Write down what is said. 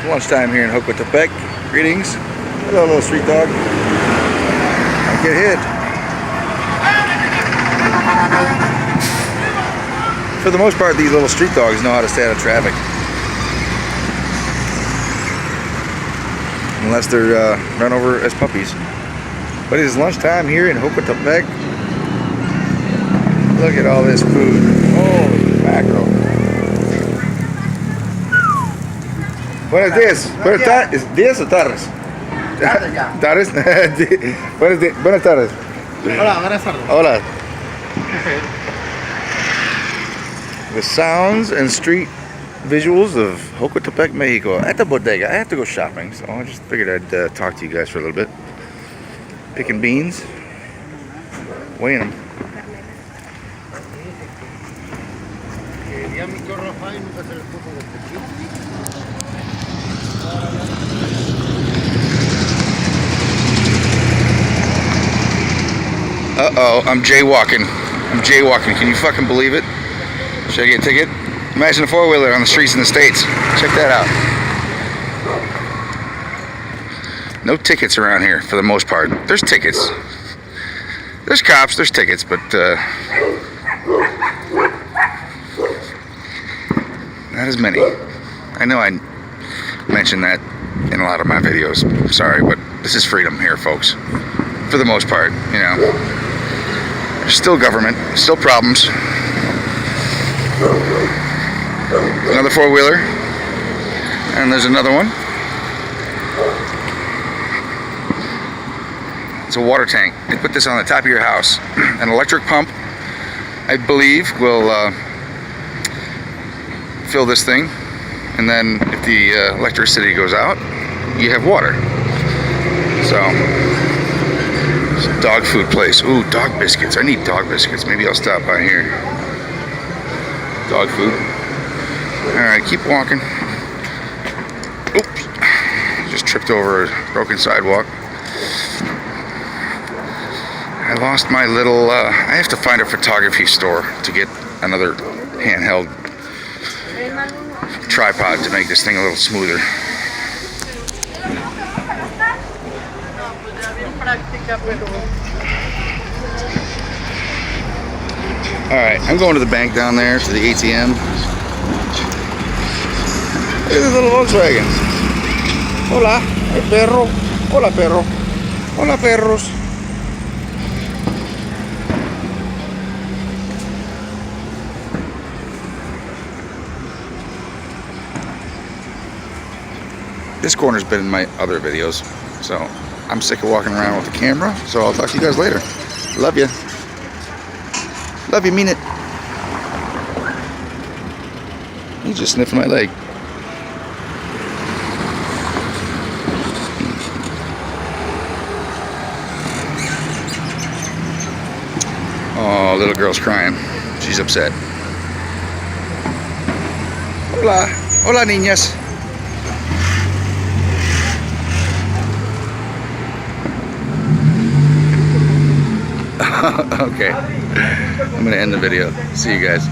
Lunchtime here in Jocotepec. Greetings. Hello, little street dog. Don't get hit. For the most part, these little street dogs know how to stay out of traffic. Unless they're run over as puppies. But it is lunchtime here in Jocotepec. Look at all this food. Holy mackerel. Buenos días. ¿Días o tardes? ¿Tardes? Buenas tardes. Hola, buenas tardes. Hola. The sounds and street visuals of Jocotepec, Mexico. At the bodega. I have to go shopping, so I just figured I'd talk to you guys for a little bit. Picking beans. Weighing them. Uh-oh, I'm jaywalking. Can you fucking believe it? Should I get a ticket? Imagine a four-wheeler on the streets in the States. Check that out. No tickets around here for the most part. There's tickets. There's cops, there's tickets, but not as many. I know I mentioned that in a lot of my videos. Sorry, but this is freedom here, folks. For the most part, you know. There's still government, still problems. Another four-wheeler. And there's another one. It's a water tank. They put this on the top of your house. An electric pump, I believe, will fill this thing. And then if the electricity goes out, you have water. So, it's a dog food place. Ooh, dog biscuits. I need dog biscuits. Maybe I'll stop by here. Dog food. Alright, keep walking. Oops. Just tripped over a broken sidewalk. I lost my little, I have to find a photography store to get another handheld tripod to make this thing a little smoother. Alright, I'm going to the bank down there, to the ATM. Look at this little Volkswagen. Hola, el perro. Hola, perro. Hola, perros. This corner's been in my other videos, so I'm sick of walking around with the camera, so I'll talk to you guys later. Love you. Love you, mean it. He's just sniffing my leg. Oh, little girl's crying. She's upset. Hola. Hola, niñas. Okay, I'm gonna end the video. See you guys.